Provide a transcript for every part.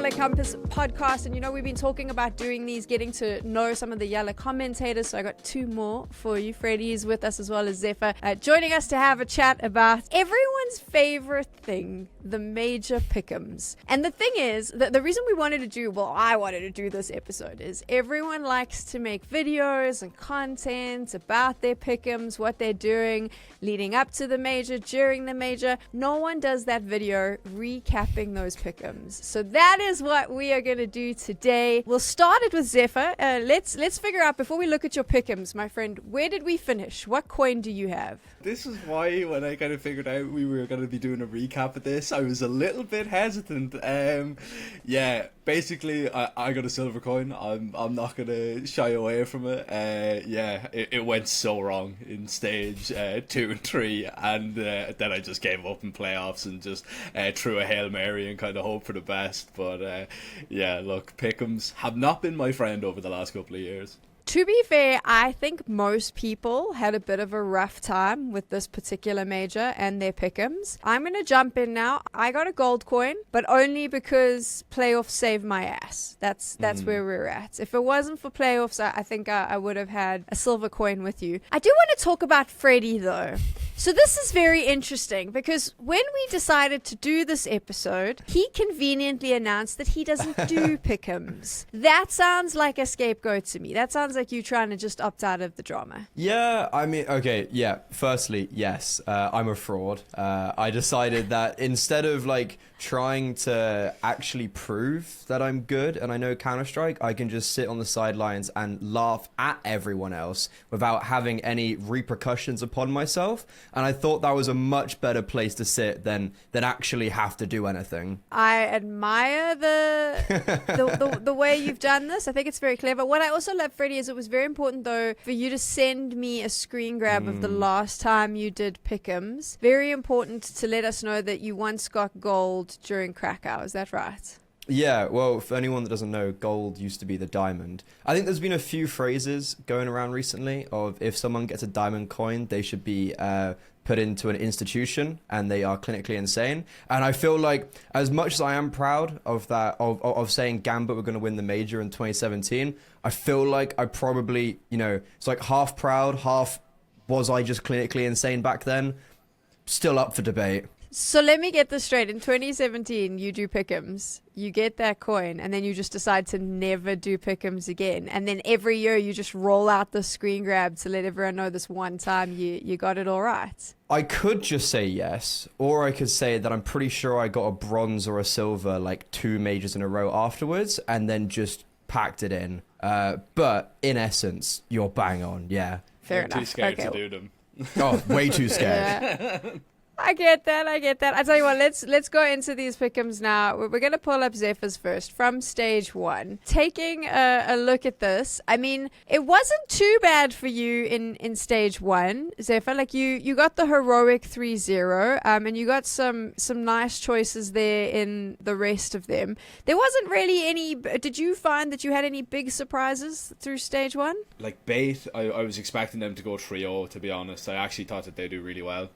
Yellow Compass podcast, and you know we've been talking about doing these, getting to know some of the yellow commentators, so I got two more for you. Freddie is with us as well as Zerpherr, joining us to have a chat about everyone's favorite thing, the major pick'ems. And the thing is, the reason we wanted to do, well, I wanted to do this episode is everyone likes to make videos and content about their pick'ems, what they're doing leading up to the major, during the major. No one does that video recapping those pick'ems. So that is what we are going to do today. We'll start it with Zerpherr. Let's figure out, before we look at your pick'ems, my friend, where did we finish? What coin do you have? This is why when I kind of figured out we were going to be doing a recap of this, I was a little bit hesitant. Yeah, basically I got a silver coin. I'm not going to shy away from it. Yeah, it went so wrong in stage 2 and 3, and then I just gave up in playoffs and just threw a Hail Mary and kind of hope for the best. But yeah, look, pick'ems have not been my friend over the last couple of years. To be fair, I think most people had a bit of a rough time with this particular major and their pick'ems. I'm going to jump in now. I got a gold coin, but only because playoffs saved my ass. That's where we're at. If it wasn't for playoffs, I think I would have had a silver coin with you. I do want to talk about Freddie, though. So this is very interesting because when we decided to do this episode, he conveniently announced that he doesn't do pick'ems. That sounds like a scapegoat to me. That sounds like you trying to just opt out of the drama. Yeah, I mean, okay, yeah. Firstly, yes, I'm a fraud. I decided that instead of like trying to actually prove that I'm good and I know Counter-Strike, I can just sit on the sidelines and laugh at everyone else without having any repercussions upon myself. And I thought that was a much better place to sit than actually have to do anything. I admire the way you've done this. I think it's very clever. What I also love, Freddie, is it was very important, though, for you to send me a screen grab of the last time you did pick'ems. Very important to let us know that you once got gold during Krakow. Is that right? Yeah, well, for anyone that doesn't know, gold used to be the diamond. I think there's been a few phrases going around recently of if someone gets a diamond coin, they should be put into an institution and they are clinically insane. And I feel like as much as I am proud of that, of saying Gambit were going to win the major in 2017, I feel like I probably, you know, it's like half proud, half was I just clinically insane back then? Still up for debate. So let me get this straight. In 2017, you do pick'ems, you get that coin, and then you just decide to never do pick'ems again. And then every year you just roll out the screen grab to let everyone know this one time you got it all right. I could just say yes, or I could say that I'm pretty sure I got a bronze or a silver like 2 majors in a row afterwards, and then just packed it in. But in essence, you're bang on, yeah. Fair enough. Too scared to do them. Oh, way too scared. Yeah. I get that. I tell you what, let's go into these pick'ems now. We're going to pull up Zerph's first from stage 1. Taking a look at this, I mean, it wasn't too bad for you in stage 1, Zerpherr. Like you got the heroic 3-0, and you got some nice choices there in the rest of them. There wasn't really any. Did you find that you had any big surprises through stage 1? Like Bait, I was expecting them to go 3-0, to be honest. I actually thought that they do really well.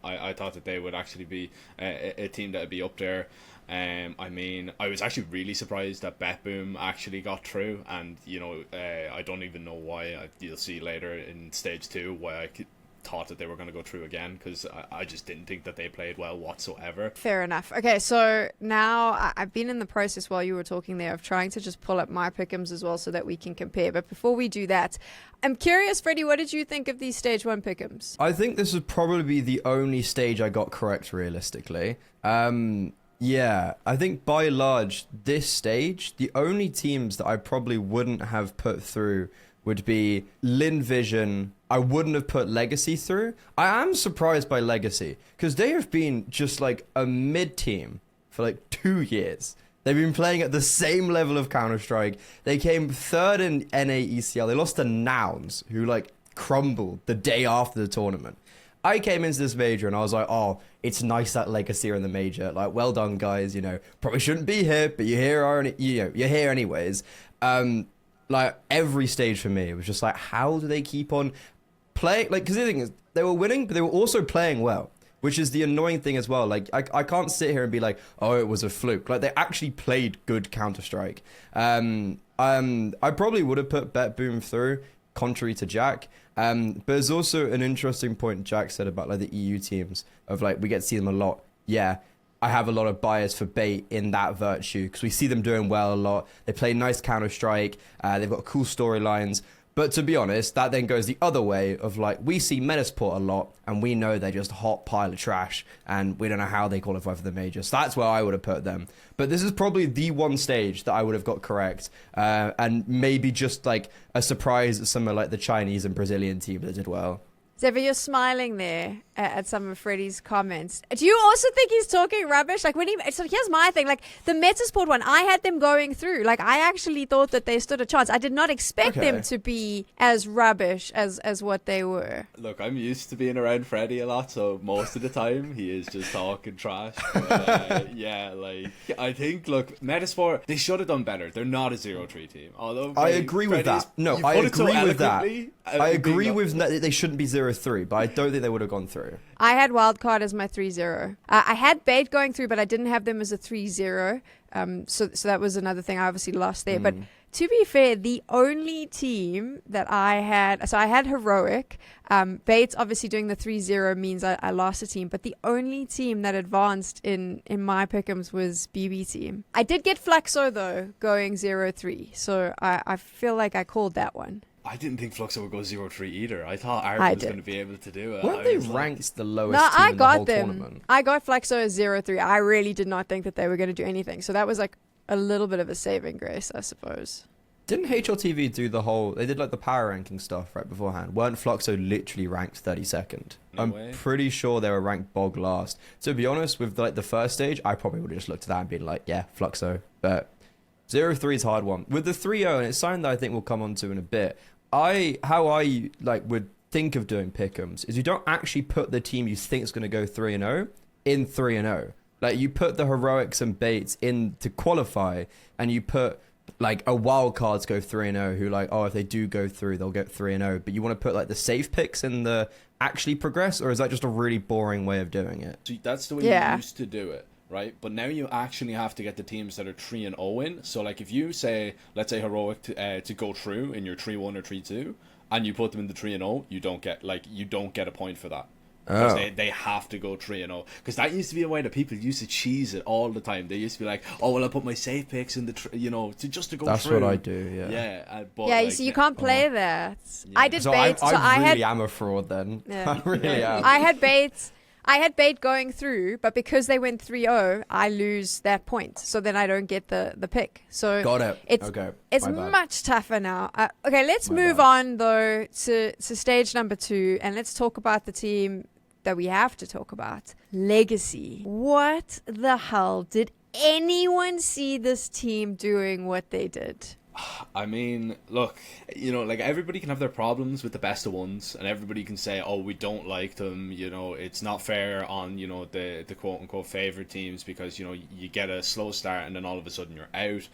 I thought that they would actually be a team that would be up there. I mean, I was actually really surprised that BetBoom actually got through, and you know, I don't even know why. You'll see later in stage 2 why I thought that they were going to go through again, because I just didn't think that they played well whatsoever. Fair enough. Okay, so now I've been in the process while you were talking there of trying to just pull up my pick'ems as well so that we can compare. But before we do that, I'm curious, Freddie, what did you think of these stage 1 pick'ems? I think this would probably be the only stage I got correct realistically. Yeah, I think by and large, this stage, the only teams that I probably wouldn't have put through would be Lin Vision. I wouldn't have put Legacy through. I am surprised by Legacy because they have been just like a mid team for like 2 years. They've been playing at the same level of Counter-Strike. They came 3rd in NA ECL. They lost to Nouns, who like crumbled the day after the tournament. I came into this major and I was like, oh, it's nice that Legacy are in the major. Like, well done, guys. You know, probably shouldn't be here, but you're here. You're here anyways. Like every stage for me, it was just like, how do they keep on playing? Like, because the thing is, they were winning, but they were also playing well. which is the annoying thing as well. Like, I can't sit here and be like, oh, it was a fluke. Like, they actually played good Counter-Strike. I probably would have put Bet Boom through, contrary to Jack. But there's also an interesting point Jack said about like the EU teams of like, we get to see them a lot. Yeah, I have a lot of bias for Bait in that virtue because we see them doing well a lot. They play nice Counter-Strike. They've got cool storylines. But to be honest, that then goes the other way of like, we see Metasport a lot and we know they're just a hot pile of trash and we don't know how they qualify for the major. So that's where I would have put them. But this is probably the one stage that I would have got correct. And maybe just like a surprise at some of like the Chinese and Brazilian teams that did well. Zerpherr, you're smiling there at some of Freddie's comments. Do you also think he's talking rubbish? Like when he, so here's my thing. Like the Metasport one, I had them going through. Like I actually thought that they stood a chance. I did not expect them to be as rubbish as what they were. Look, I'm used to being around Freddie a lot, so most of the time he is just talking trash. Yeah, like I think, look, Metasport, they should have done better. They're not a 0-3 team. Although I agree with that. No, I agree with that. I agree with that they shouldn't be 0-3, but I don't think they would have gone through. I had Wildcard as my 3-0. I had Bait going through, but I didn't have them as a 3-0. So that was another thing I obviously lost there. But to be fair, the only team that I had, so I had Heroic. Bait's obviously doing the 3-0 means I lost a team, but the only team that advanced in my pick'ems was BB team. I did get Fluxo though, going 0-3. So I feel like I called that one. I didn't think Fluxo would go 0-3 either. I thought Arab was going to be able to do it. Weren't they ranked the lowest no, team I in got the whole them. tournament? I got Fluxo as 0-3. I really did not think that they were going to do anything. So that was like a little bit of a saving grace, I suppose. Didn't HLTV do the whole... They did like the power ranking stuff right beforehand. Weren't Fluxo literally ranked 32nd? No I'm way. pretty sure they were ranked bog last. To be honest, with like the first stage, I probably would have just looked at that and been like, yeah, Fluxo. But 0-3 is a hard one. With the 3-0, and it's something that I think we'll come on to in a bit, how I like would think of doing pick'ems is you don't actually put the team you think is going to go 3-0 in 3-0. Like you put the Heroics and Baits in to qualify, and you put like a wild card to go 3-0 who like, oh, if they do go through, they'll get 3-0. But you want to put like the safe picks in the actually progress, or is that just a really boring way of doing it? So that's the way you used to do it. Right, but now you actually have to get the teams that are 3-0 in. So, like, if you say, let's say Heroic to go through in your 3-1 or 3-2, and you put them in the 3-0, you don't get a point for that. Because they have to go 3-0. Because that used to be a way that people used to cheese it all the time. They used to be like, oh, well, I'll put my safe picks in the, just to go That's through. That's what I do, yeah. Yeah, but yeah, so you can't play that. Yeah. I did so Baits. I really am a fraud then. Yeah. I really am. I had Baits. I had Bait going through, but because they went 3-0, I lose that point. So then I don't get the pick. So got it. It's much tougher now. Okay, let's move on though to stage number 2, and let's talk about the team that we have to talk about. Legacy. What the hell? Did anyone see this team doing what they did? I mean, look, like everybody can have their problems with the best of ones, and everybody can say, oh, we don't like them, it's not fair on, the quote-unquote favorite teams because, you get a slow start and then all of a sudden you're out.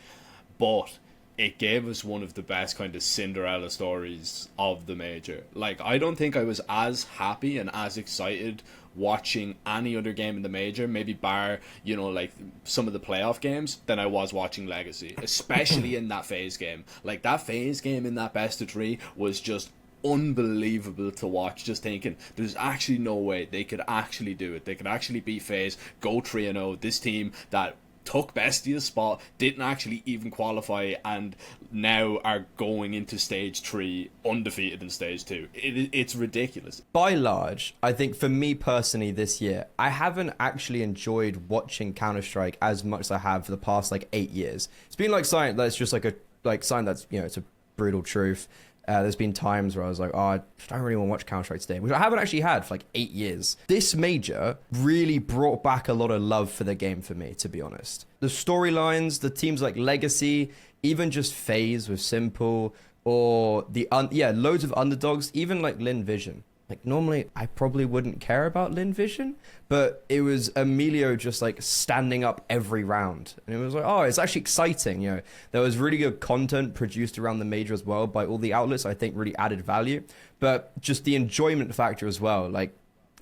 But it gave us one of the best kind of Cinderella stories of the major. Like, I don't think I was as happy and as excited watching any other game in the major, maybe bar, like some of the playoff games, than I was watching Legacy, especially in that phase game. Like, that phase game in that best of 3 was just unbelievable to watch, just thinking there's actually no way they could actually do it. They could actually beat FaZe, go 3-0, this team that took Bestia's spot, didn't actually even qualify, and now are going into stage 3 undefeated in stage 2. It's ridiculous. By large, I think for me personally this year, I haven't actually enjoyed watching Counter-Strike as much as I have for the past 8 years. It's been like something that's just something that's, it's a brutal truth. There's been times where I was like, oh, I don't really want to watch Counter-Strike today, which I haven't actually had for 8 years. This major really brought back a lot of love for the game for me, to be honest. The storylines, the teams like Legacy, even just FaZe with Simple, or loads of underdogs, even like Lin Vision. Normally, I probably wouldn't care about Lin Vision, but it was Emilio just standing up every round. And it was like, oh, it's actually exciting. There was really good content produced around the major as well by all the outlets, I think really added value. But just the enjoyment factor as well.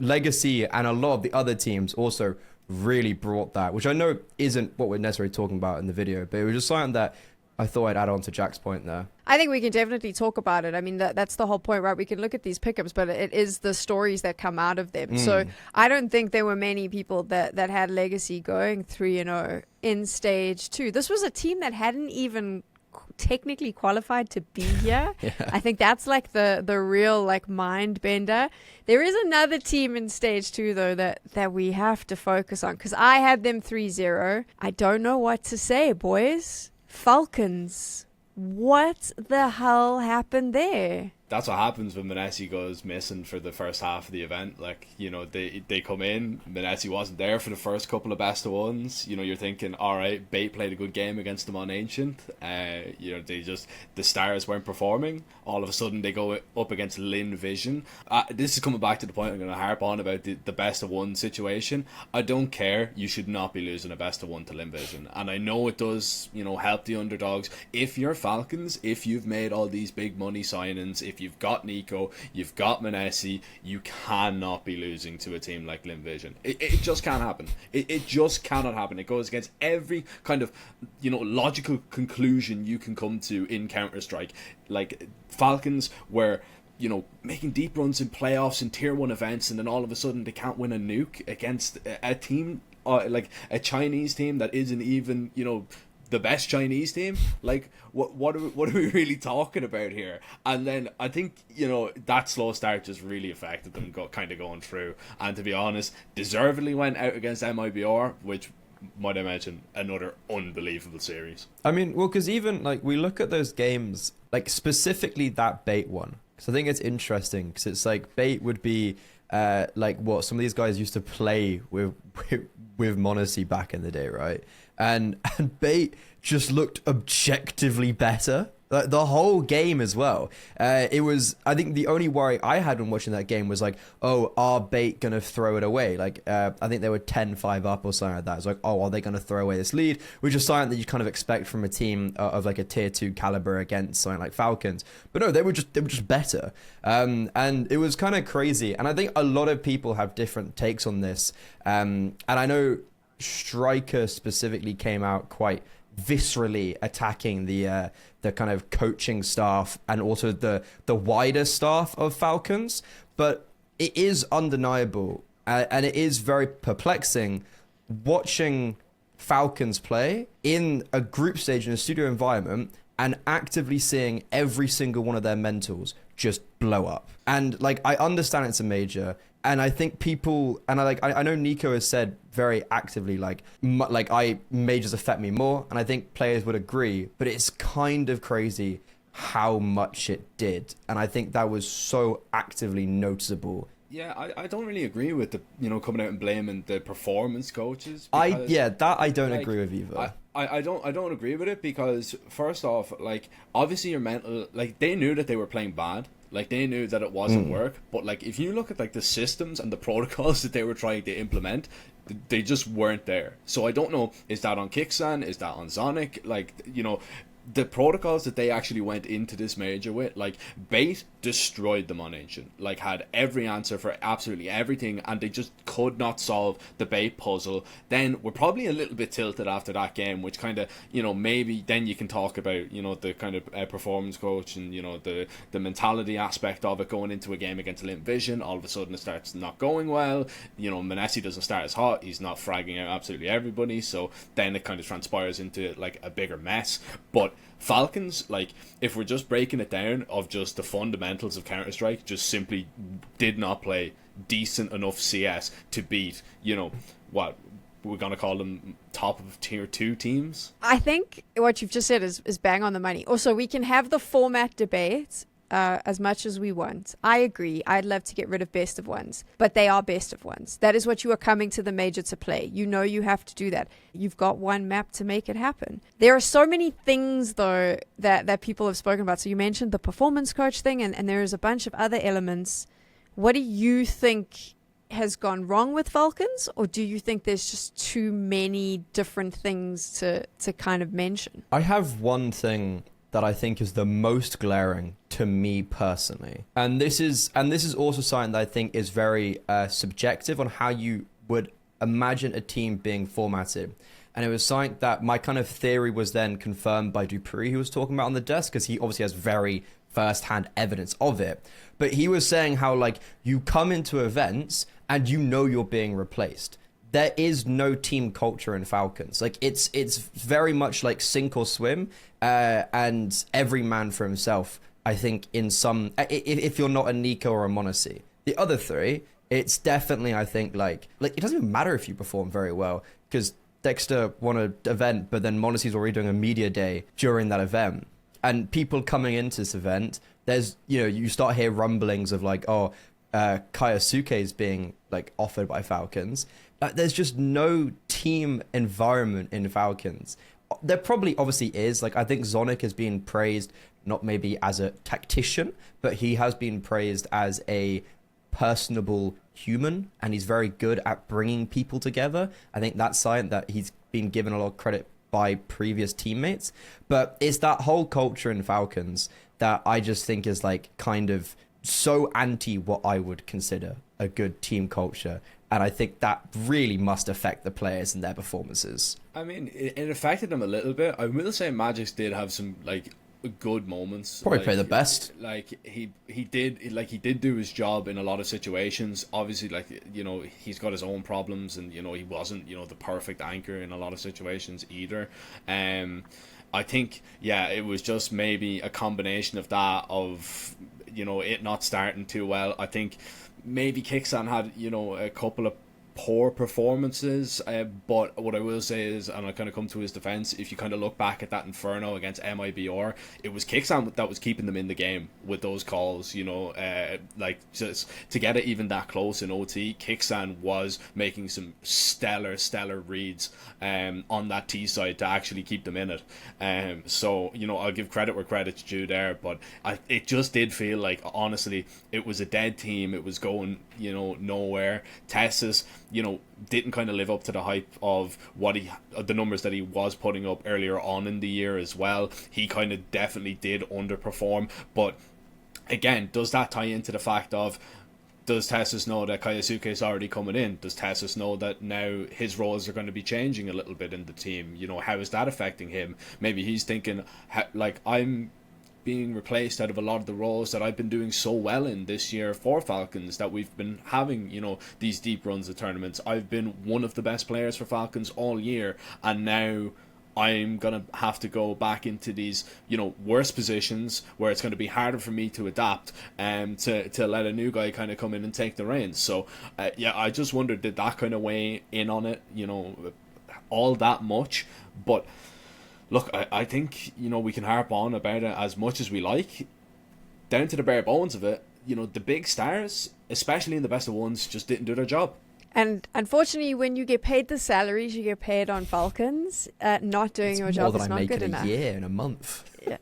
Legacy and a lot of the other teams also really brought that, which I know isn't what we're necessarily talking about in the video, but it was just something that I thought I'd add on to Jack's point there. I think we can definitely talk about it. I mean, that's the whole point, right? We can look at these pickups, but it is the stories that come out of them. So I don't think there were many people that had Legacy going 3-0 in stage 2. This was a team that hadn't even technically qualified to be here. Yeah. I think that's like the real like mind bender. There is another team in stage 2 though that we have to focus on, because I had them 3-0. I don't know what to say, boys. Falcons. What the hell happened there? That's what happens when Manesi goes missing for the first half of the event. Like, you know, they come in, Manesi wasn't there for the first couple of best of ones. You know, you're thinking, all right, Bait played a good game against them on Ancient. You know, the stars weren't performing. All of a sudden, they go up against Lin Vision. This is coming back to the point I'm going to harp on about the best of one situation. I don't care. You should not be losing a best of one to Lin Vision. And I know it does, you know, help the underdogs. If you're Falcons, if you've made all these big money signings, if you've got Nico, you've got Manesi, you cannot be losing to a team like Lin Vision. It just can't happen. It just cannot happen. It goes against every kind of, you know, logical conclusion you can come to in Counter-Strike. Like, Falcons were, you know, making deep runs in playoffs and tier 1 events, and then all of a sudden they can't win a nuke against a team, like a Chinese team that isn't even, you know, the best Chinese team. Like, what are we really talking about here? And then I think, you know, that slow start just really affected them kind of going through. And to be honest, deservedly went out against MIBR, which, might I mention, another unbelievable series. I mean, well, because even like we look at those games, like specifically that Bait one, because I think it's interesting, because it's like Bait would be like what some of these guys used to play with Monacy back in the day, right? And Bait just looked objectively better. Like, the whole game as well. It was, I think the only worry I had when watching that game was like, oh, are Bait going to throw it away? Like, I think they were 10-5 up or something like that. It's like, oh, are they going to throw away this lead? Which is something that you kind of expect from a team of like a tier 2 caliber against something like Falcons. But no, they were just better. And it was kind of crazy. And I think a lot of people have different takes on this. And I know Striker specifically came out quite viscerally attacking the kind of coaching staff and also the wider staff of Falcons, but it is undeniable and it is very perplexing watching Falcons play in a group stage in a studio environment and actively seeing every single one of their mentals just blow up. And like, I understand it's a major, and I think people, and I know Nico has said very actively, like majors affect me more, and I think players would agree, but it's kind of crazy how much it did, and I think that was so actively noticeable. Yeah, I don't really agree with the, you know, coming out and blaming the performance coaches. I don't agree with either. I don't agree with it, because first off, like, obviously your mental, like, they knew that they were playing bad. Like, they knew that it wasn't work, but like, if you look at like the systems and the protocols that they were trying to implement, they just weren't there. So I don't know, is that on Kicksan? Is that on Zonic? Like, you know, the protocols that they actually went into this major with, like, Bait destroyed them on Ancient, like, had every answer for absolutely everything, and they just could not solve the Bait puzzle. Then we're probably a little bit tilted after that game, which kind of, you know, maybe then you can talk about, you know, the kind of performance coach and, you know, the mentality aspect of it going into a game against Lin Vision. All of a sudden it starts not going well, you know, Manesi doesn't start as hot, he's not fragging out absolutely everybody, so then it kind of transpires into like a bigger mess. But Falcons, like, if we're just breaking it down of just the fundamentals of Counter-Strike, just simply did not play decent enough CS to beat, you know, what we're going to call them top of tier 2 teams. I think what you've just said is bang on the money. Also, we can have the format debate as much as we want. I agree. I'd love to get rid of best of ones, but they are best of ones. That is what you are coming to the major to play. You know you have to do that. You've got one map to make it happen. There are so many things, though, that people have spoken about. So you mentioned the performance coach thing, and there is a bunch of other elements. What do you think has gone wrong with Falcons, or do you think there's just too many different things to kind of mention? I have one thing that I think is the most glaring to me personally. And this is also something that I think is very subjective on how you would imagine a team being formatted. And it was something that my kind of theory was then confirmed by Dupree, who was talking about on the desk, because he obviously has very first-hand evidence of it. But he was saying how, like, you come into events and you know you're being replaced. There is no team culture in Falcons. Like, it's very much like sink or swim, and every man for himself, I think, in some... If you're not a Nico or a Monacy. The other three, it's definitely, I think, like it doesn't even matter if you perform very well, because Dexter won an event, but then Monacy's already doing a media day during that event. And people coming into this event, there's, you start hear rumblings of like, Kaisuke is being like offered by Falcons. There's just no team environment in Falcons. There probably obviously is. Like, I think Zonic has been praised, not maybe as a tactician, but he has been praised as a personable human, and he's very good at bringing people together. I think that's something that he's been given a lot of credit by previous teammates. But it's that whole culture in Falcons that I just think is like kind of so anti what I would consider a good team culture. And I think that really must affect the players and their performances. I mean, it affected them a little bit. I will say Magix did have some like good moments. Probably play the best. Like he did do his job in a lot of situations. Obviously, like, he's got his own problems, and he wasn't the perfect anchor in a lot of situations either. I think it was just maybe a combination of that, of it not starting too well. I think maybe Kicksan had a couple of poor performances, but what I will say is, and I kind of come to his defense, if you kind of look back at that Inferno against MIBR, it was Kicksan that was keeping them in the game with those calls. Like, just to get it even that close in OT, Kicksan was making some stellar reads on that T side to actually keep them in it. So I'll give credit where credit's due there, but it just did feel like, honestly, it was a dead team. It was going nowhere. Tessus didn't kind of live up to the hype of what the numbers that he was putting up earlier on in the year as well. He kind of definitely did underperform, but again, does that tie into the fact of, does Tessus know that Kaisuke is already coming in? Does Tessus know that now his roles are going to be changing a little bit in the team? How is that affecting him? Maybe he's thinking, like, I'm being replaced out of a lot of the roles that I've been doing so well in this year for Falcons, that we've been having, these deep runs of tournaments. I've been one of the best players for Falcons all year, and now I'm going to have to go back into these, worse positions where it's going to be harder for me to adapt and to let a new guy kind of come in and take the reins. So, I just wondered, did that kind of weigh in on it, all that much? But look, I think, we can harp on about it as much as we like. Down to the bare bones of it, the big stars, especially in the best of ones, just didn't do their job. And unfortunately, when you get paid the salaries you get paid on Falcons, not doing your job is not good enough. More than I make in a year, in a month. Yeah.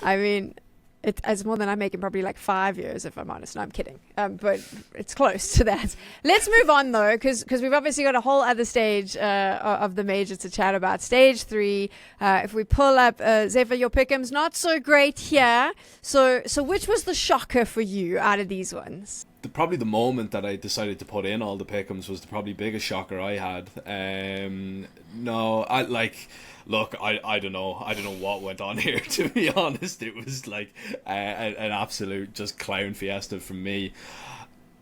I mean, it's more than I make in probably like 5 years, if I'm honest. No, I'm kidding. But it's close to that. Let's move on, though, because we've obviously got a whole other stage of the major to chat about. Stage 3, if we pull up, Zerpherr, your pick'em's not so great here. So which was the shocker for you out of these ones? Probably the moment that I decided to put in all the pick'ems was the probably biggest shocker I had. Look, I don't know what went on here, to be honest. It was like an absolute just clown fiesta from me.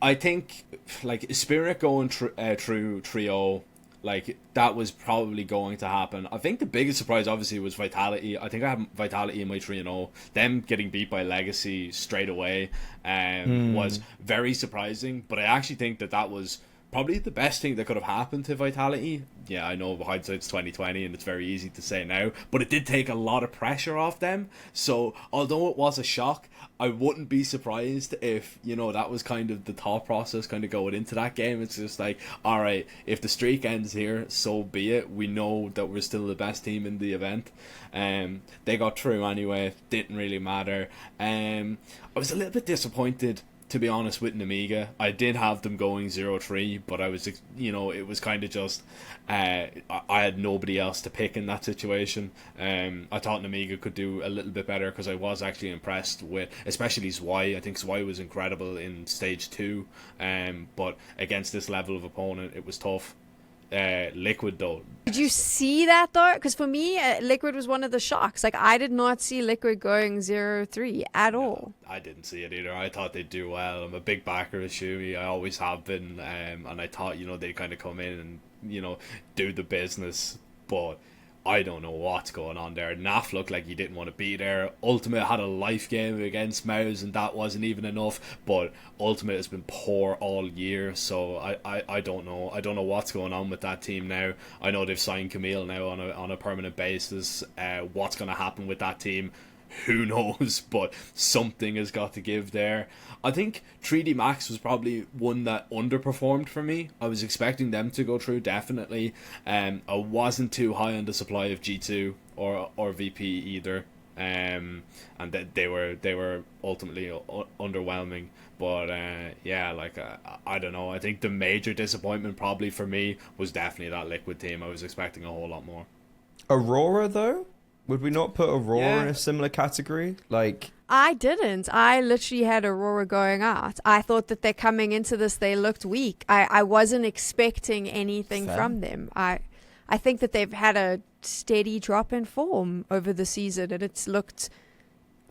I think like Spirit going through trio, like that was probably going to happen. I think the biggest surprise obviously was Vitality. I think I have Vitality in my 3-0. Them getting beat by Legacy straight away was very surprising, but I actually think that was probably the best thing that could have happened to Vitality. Yeah, I know hindsight's 2020 and it's very easy to say now, but it did take a lot of pressure off them. So although it was a shock, I wouldn't be surprised if, that was kind of the thought process kind of going into that game. It's just like, all right, if the streak ends here, so be it. We know that we're still the best team in the event. They got through anyway. Didn't really matter. I was a little bit disappointed to be honest, with Namiga. I did have them going 0-3, but I was, it was kind of just, I had nobody else to pick in that situation. I thought Namiga could do a little bit better because I was actually impressed with, especially Zwei. I think Zwei was incredible in stage 2, but against this level of opponent, it was tough. Liquid though. Did you see that though? Because for me, Liquid was one of the shocks. Like, I did not see Liquid going 0-3 at all. I didn't see it either. I thought they'd do well. I'm a big backer of Shuey. I always have been. And I thought, they'd kind of come in and, do the business. But I don't know what's going on there. Naf looked like he didn't want to be there. Ultimate had a life game against Mouse, and that wasn't even enough. But Ultimate has been poor all year, so I don't know. I don't know what's going on with that team now. I know they've signed Camille now on a permanent basis. What's going to happen with that team? Who knows, but something has got to give there. I think 3D Max was probably one that underperformed for me. I was expecting them to go through, definitely. I wasn't too high on the supply of G2 or VP either. And that they were ultimately underwhelming. But I don't know. I think the major disappointment probably for me was definitely that Liquid team. I was expecting a whole lot more. Aurora though? Would we not put Aurora in a similar category? Like, I didn't. I literally had Aurora going out. I thought that they're coming into this, they looked weak. I wasn't expecting anything from them. I think that they've had a steady drop in form over the season, and it's looked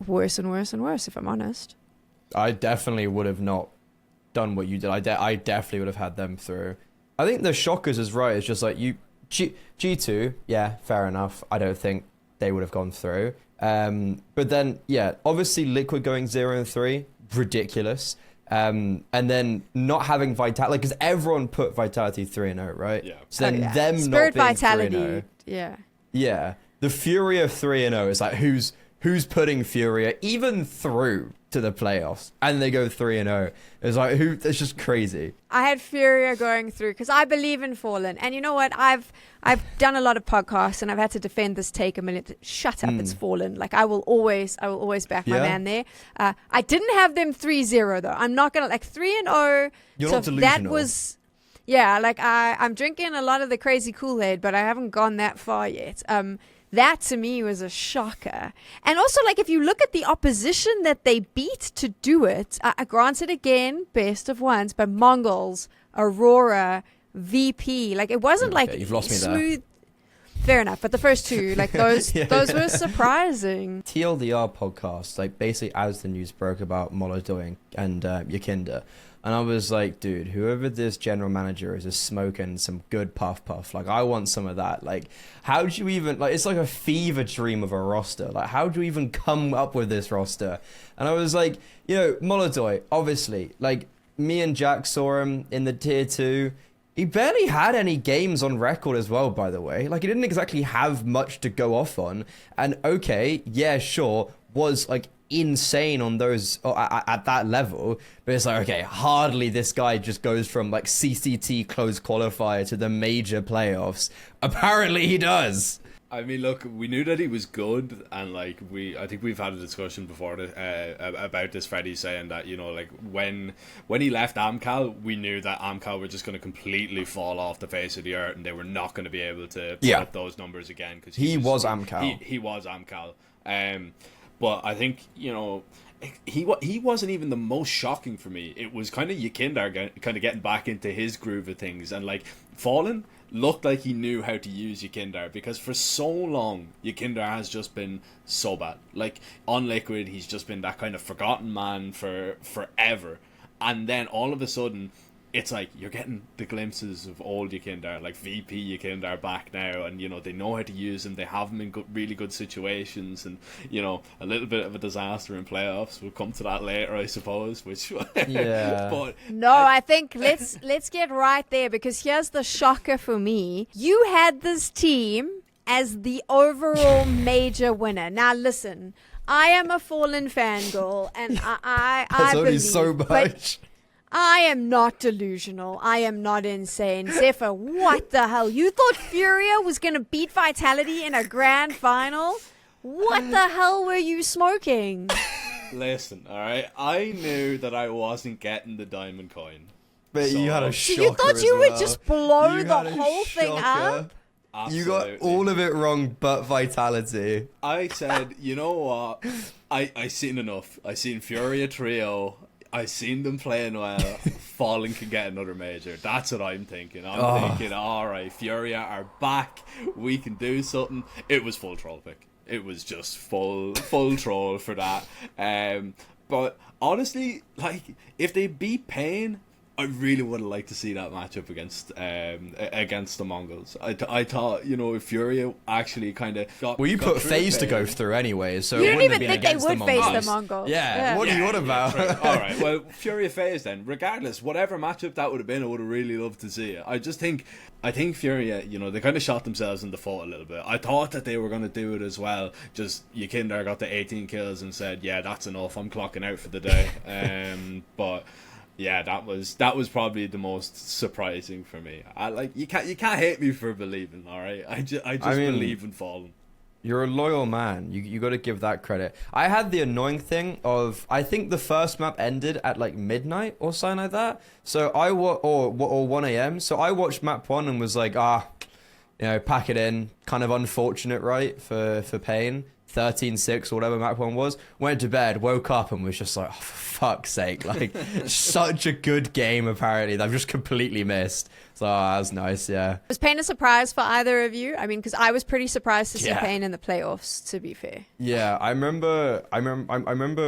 worse and worse and worse, if I'm honest. I definitely would have not done what you did. I definitely would have had them through. I think the Shockers is right. It's just like G2, yeah, fair enough. I don't think they would have gone through. But then, obviously Liquid going 0-3, ridiculous. And then not having Vitality, because everyone put Vitality 3-0, right? Yeah. So then them Spirit not being Vitality, 3-0. yeah. Yeah. The Furia 3-0 is like, who's putting Furia even through to the playoffs, and they go 3-0. It's like, it's just crazy. I had Furia going through because I believe in Fallen, and you know what? I've done a lot of podcasts, and I've had to defend this take a minute. Shut up, it's Fallen. Like, I will always back my man there. I didn't have them 3-0 though. I'm not gonna 3-0. You're so not delusional. That was, I'm drinking a lot of the crazy Kool-Aid, but I haven't gone that far yet. That to me was a shocker. And also, if you look at the opposition that they beat to do it, granted again, best of ones, but Mongols, Aurora, VP, it wasn't you've lost me smooth. There. Fair enough, but the first two, those were surprising. TLDR podcast, basically as the news broke about Molodoi and Yakinda. And I was like, dude, whoever this general manager is smoking some good puff. I want some of that. How do you even, it's like a fever dream of a roster. How do you even come up with this roster? And I was like, Molodoi, obviously, me and Jack saw him in the tier 2. He barely had any games on record as well, by the way. He didn't exactly have much to go off on. And okay, yeah, sure, was insane on those at that level, but it's okay, hardly this guy just goes from CCT close qualifier to the major playoffs. Apparently he does. I mean, look, we knew that he was good, and I think we've had a discussion before about this. Freddie saying that when he left Amcal, we knew that Amcal were just going to completely fall off the face of the earth, and they were not going to be able to put up those numbers again because he was Amcal. He was Amcal. But I think, he wasn't even the most shocking for me. It was kind of Yekindar kind of getting back into his groove of things. And, Fallen looked like he knew how to use Yekindar, because for so long, Yekindar has just been so bad. On Liquid, he's just been that kind of forgotten man for forever. And then all of a sudden, it's you're getting the glimpses of old Yekindar, VP Yekindar back now, and they know how to use him. They have him in really good situations, and a little bit of a disaster in playoffs. We'll come to that later, I suppose. Which but I think let's get right there, because here's the shocker for me. You had this team as the overall major winner. Now listen, I am a Fallen fangirl, and I believe so much. I am not delusional. I am not insane. Zerpherr, what the hell? You thought Furia was going to beat Vitality in a grand final? What the hell were you smoking? Listen, all right. I knew that I wasn't getting the diamond coin. But So- you had a So shocker. you thought you as would well. just blow You the had a whole thing shocker. up? You got Absolutely. all of it wrong, but vitality. I said, you know what? I seen enough. I seen Furia trio. I seen them playing well. Fallen can get another major. That's what I'm thinking. I'm thinking, all right, Furia are back. We can do something. It was full troll pick. It was just full troll for that. But honestly, like, if they beat Pain, I really would have liked to see that matchup against the Mongols. I thought, you know, if Furia actually kind of got. Well, you got put through FaZe to Pain- go through anyway, so You it don't wouldn't even have been think they against would the face the Mongols. Mongols. Yeah, what are you on about? True. All right, well, Furia FaZe then. Regardless, whatever matchup that would have been, I would have really loved to see it. I think Furia, you know, they kind of shot themselves in the foot a little bit. I thought that they were going to do it as well. Just Yakinder got the 18 kills and said, yeah, that's enough. I'm clocking out for the day. But yeah, that was probably the most surprising for me. You can't hate me for believing. All right, I just believe in Fallen. You're a loyal man. You got to give that credit. I had the annoying thing of, I think the first map ended at like midnight or something like that. So or 1 a.m. So I watched map 1 and was like, you know, pack it in. Kind of unfortunate, right, for Pain. 13-6 or whatever map 1 was. Went to bed, woke up and was just like, oh, for fuck's sake. Like, such a good game apparently that I've just completely missed. So that was nice, yeah. Was Pain a surprise for either of you? I mean, because I was pretty surprised to see Yeah. Pain in the playoffs, to be fair. Yeah, I remember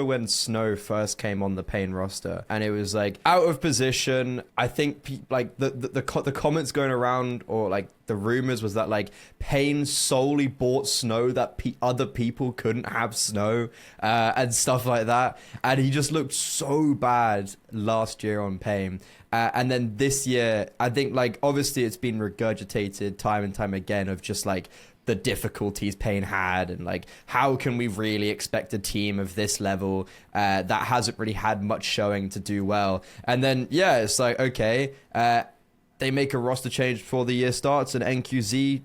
when Snow first came on the Pain roster, and it was like out of position. I think like the comments going around, or like the rumors, was that like Pain solely bought Snow that other people couldn't have Snow, and stuff like that. And he just looked so bad last year on Pain. And then this year, I think, like, obviously it's been regurgitated time and time again of just, like, the difficulties Pain had, and, like, how can we really expect a team of this level that hasn't really had much showing to do well? And then, yeah, it's like, okay, they make a roster change before the year starts, and NQZ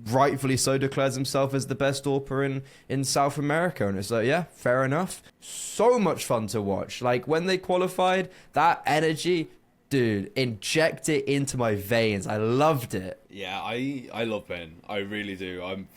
rightfully so declares himself as the best AWPer in South America. And it's like, yeah, fair enough. So much fun to watch. Like, when they qualified, that energy... Dude, inject it into my veins. I loved it. Yeah, I love Pain. I really do. I'm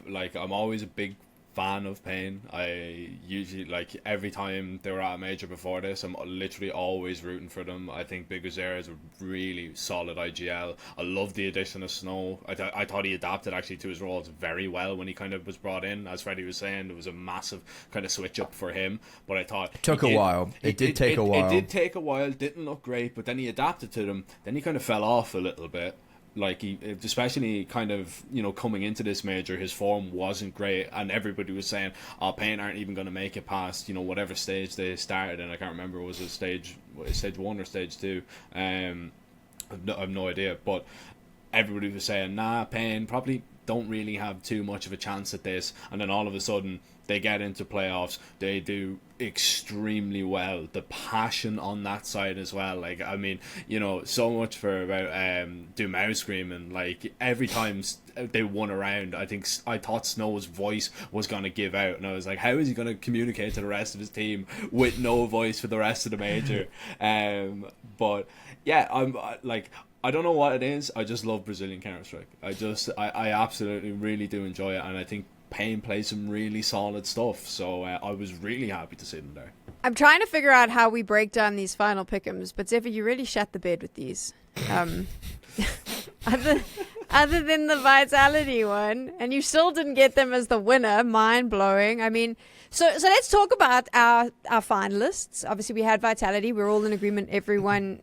always a big fan of Pain. I usually, like, every time they were at a major before this, I'm literally always rooting for them. I think Big Azera is a really solid IGL. I love the addition of Snow. I thought he adapted actually to his roles very well when he kind of was brought in. As Freddie was saying, it was a massive kind of switch up for him. But I thought it took a while. It did take a while. It did take a while. Didn't look great, but then he adapted to them. Then he kind of fell off a little bit. Like, he, especially kind of, you know, coming into this major, his form wasn't great, and everybody was saying, oh, Pain aren't even going to make it past, you know, whatever stage they started, and I can't remember, was it stage 1 or stage 2? I've no idea, but everybody was saying, nah, Pain probably don't really have too much of a chance at this, and then all of a sudden, they get into playoffs, they do extremely well. The passion on that side as well. Like, I mean, you know, so much for about Dumau screaming. Like, every time they won a round, I thought Snow's voice was going to give out, and I was like, how is he going to communicate to the rest of his team with no voice for the rest of the major? But yeah, I'm like, I don't know what it is. I just love Brazilian Counter-Strike. I absolutely really do enjoy it, and I think Pain plays some really solid stuff, so I was really happy to see them there. I'm trying to figure out how we break down these final pick'ems, but Zerpherr, you really shat the bed with these. Other than the Vitality one, and you still didn't get them as the winner. Mind blowing. I mean, so let's talk about our finalists. Obviously, we had Vitality. We're all in agreement. Everyone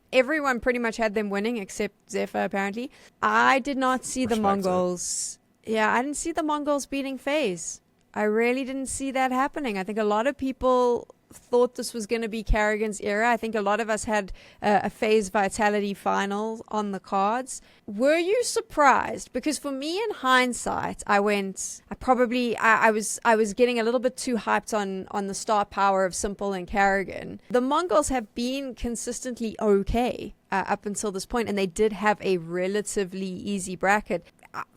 pretty much had them winning except Zerpherr, apparently. I did not see the Mongols. Yeah, I didn't see the Mongols beating FaZe. I really didn't see that happening. I think a lot of people thought this was going to be Carrigan's era. I think a lot of us had a FaZe Vitality final on the cards. Were you surprised? Because for me, in hindsight, I was getting a little bit too hyped on the star power of Simple and Carrigan. The Mongols have been consistently okay up until this point, and they did have a relatively easy bracket.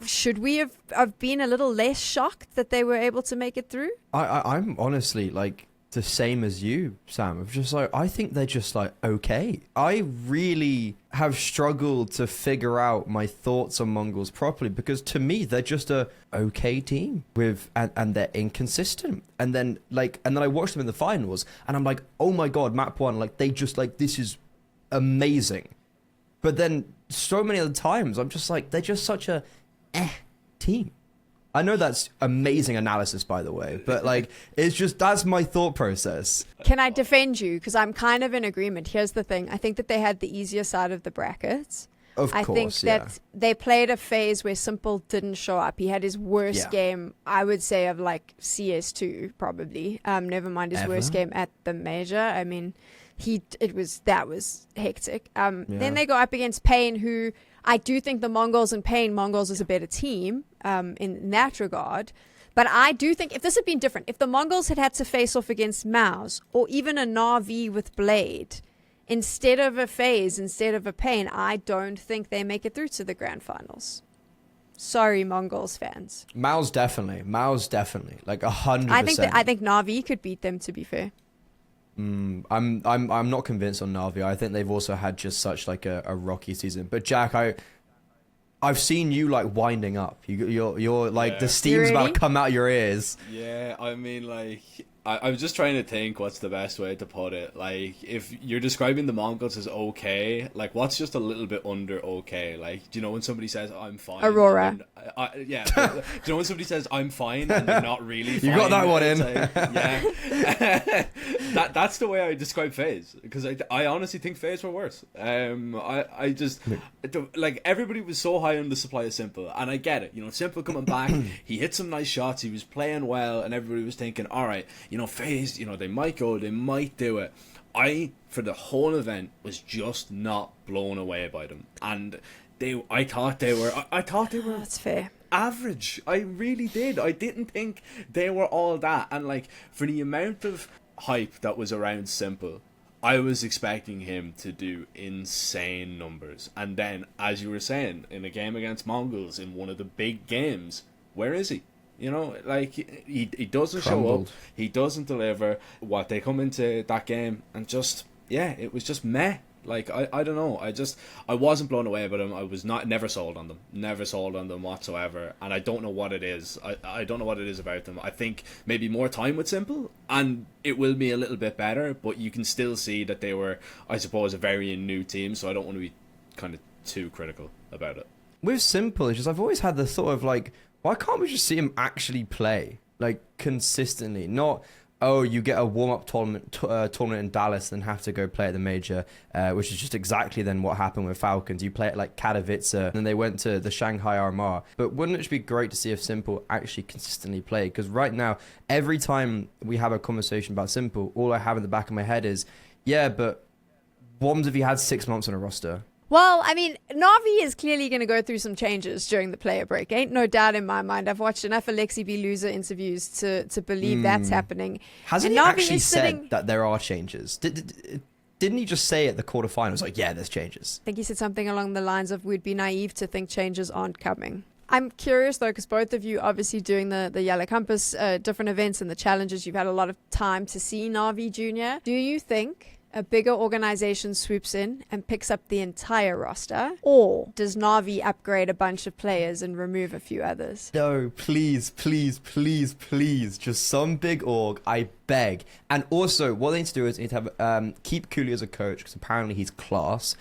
Should we have been a little less shocked that they were able to make it through? I'm honestly, like, the same as you, Sam. Of just like, I think they're just like okay. I really have struggled to figure out my thoughts on Mongols properly, because to me they're just a okay team with and they're inconsistent. And then I watched them in the finals and I'm like, oh my god, map one, like they just like, this is amazing. But then so many other times I'm just like, they're just such a team. I know that's amazing analysis, by the way, but like, it's just, that's my thought process. Can I defend you? Because I'm kind of in agreement. Here's the thing. I think that they had the easier side of the brackets. I think that they played a phase where Simple didn't show up. He had his worst game, I would say, of like CS2 probably. Never mind his worst game at the major. I mean, that was hectic. Then they go up against Pain, who I do think the Mongols and Pain, Mongols is a better team in that regard. But I do think if this had been different, if the Mongols had to face off against Mouse or even a Na'Vi with Blade, instead of a FaZe, instead of a Pain, I don't think they make it through to the grand finals. Sorry, Mongols fans. Mouse definitely, like 100%. I think Na'Vi could beat them, to be fair. I'm not convinced on Na'Vi. I think they've also had just such like a rocky season. But Jack, I've seen you like winding up. You're like the steam's about to come out your ears. Yeah, I mean, like, I was just trying to think what's the best way to put it. Like, if you're describing the Mongols as okay, like, what's just a little bit under okay? Like, do you know when somebody says I'm fine? Aurora. Yeah. Do you know when somebody says I'm fine and they're not really fine? You got that one in. Like, yeah. That's the way I describe FaZe, because I honestly think FaZe were worse. I just like, everybody was so high on the supply of Simple, and I get it. You know, Simple coming back, he hit some nice shots, he was playing well, and everybody was thinking, all right, you know, FaZe, you know, they might go, they might do it. For the whole event, was just not blown away by them, and I thought they were That's fair. average. I really did. I didn't think they were all that, and like, for the amount of hype that was around Simple, I was expecting him to do insane numbers. And then, as you were saying, in a game against Mongols, in one of the big games, where is he? You know, like, he doesn't show up, he doesn't deliver. What, they come into that game and just, it was just meh. Like, I don't know, I wasn't blown away by them. I was never sold on them whatsoever, and I don't know what it is. I don't know what it is about them. I think maybe more time with Simple, and it will be a little bit better, but you can still see that they were, I suppose, a very new team, so I don't want to be kind of too critical about it. With Simple, it's just, I've always had the thought of like, why can't we just see him actually play, like, consistently? Not, oh, you get a warm-up tournament in Dallas and have to go play at the major, which is just exactly then what happened with Falcons. You play it like Katowice, and then they went to the Shanghai RMR. But wouldn't it just be great to see if Simple actually consistently played? Because right now, every time we have a conversation about Simple, all I have in the back of my head is, yeah, but what happens if you had 6 months on a roster? Well, I mean, Na'Vi is clearly going to go through some changes during the player break. Ain't no doubt in my mind. I've watched enough Alexi B. Loser interviews to believe that's happening. Hasn't he actually said that there are changes? Didn't he just say at the quarterfinals, like, yeah, there's changes? I think he said something along the lines of, we'd be naive to think changes aren't coming. I'm curious, though, because both of you obviously doing the Yellow Compass different events and the challenges, you've had a lot of time to see Na'Vi Junior. Do you think a bigger organization swoops in and picks up the entire roster, or does Na'Vi upgrade a bunch of players and remove a few others? No, please, just some big org, I beg. And also, what they need to do is they need to have keep Cooley as a coach, because apparently he's class.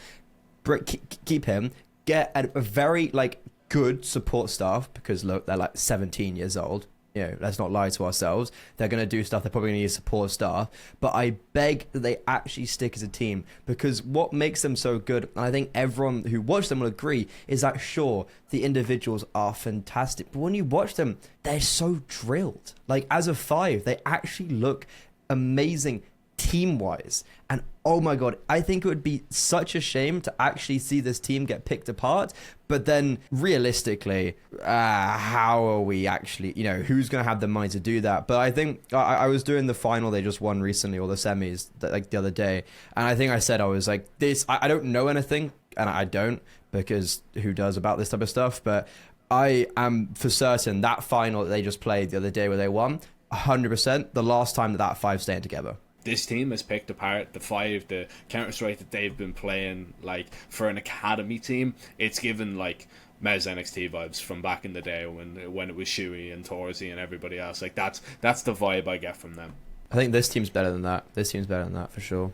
Keep him. Get a very like good support staff, because look, they're like 17 years old. You know, let's not lie to ourselves. They're going to do stuff. They're probably going to need support staff. But I beg that they actually stick as a team, because what makes them so good, and I think everyone who watched them will agree, is that sure, the individuals are fantastic, but when you watch them, they're so drilled. Like, as a five, they actually look amazing team-wise. And oh my god, I think it would be such a shame to actually see this team get picked apart. But then realistically, how are we actually, you know, who's going to have the money to do that? But I think I was doing the final they just won recently, or the semis, like the other day, and I think I said, I was like, I don't know anything, and I don't, because who does about this type of stuff, but I am for certain that final that they just played the other day where they won, 100% the last time that five staying together. This team has picked apart the five, the Counter-Strike that they've been playing, like, for an academy team. It's given, like, Mez NXT vibes from back in the day when it was Shuey and Torsey and everybody else. Like, that's the vibe I get from them. I think this team's better than that. This team's better than that for sure.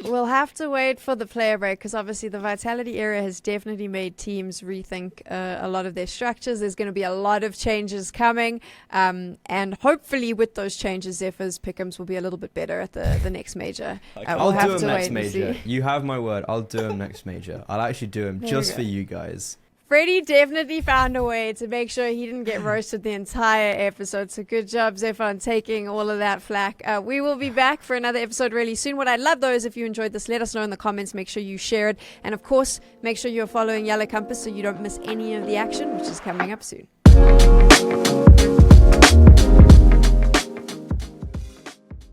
We'll have to wait for the player break because obviously the Vitality era has definitely made teams rethink a lot of their structures. There's going to be a lot of changes coming, and hopefully with those changes, Zerphyr's pick'ems will be a little bit better at the next major. I'll do him next major. You have my word. I'll do him next major. I'll actually do him just for you guys. Freddie definitely found a way to make sure he didn't get roasted the entire episode. So good job, Zerpherr, on taking all of that flack. We will be back for another episode really soon. What I'd love, though, is if you enjoyed this, let us know in the comments. Make sure you share it. And, of course, make sure you're following Yellow Compass so you don't miss any of the action, which is coming up soon.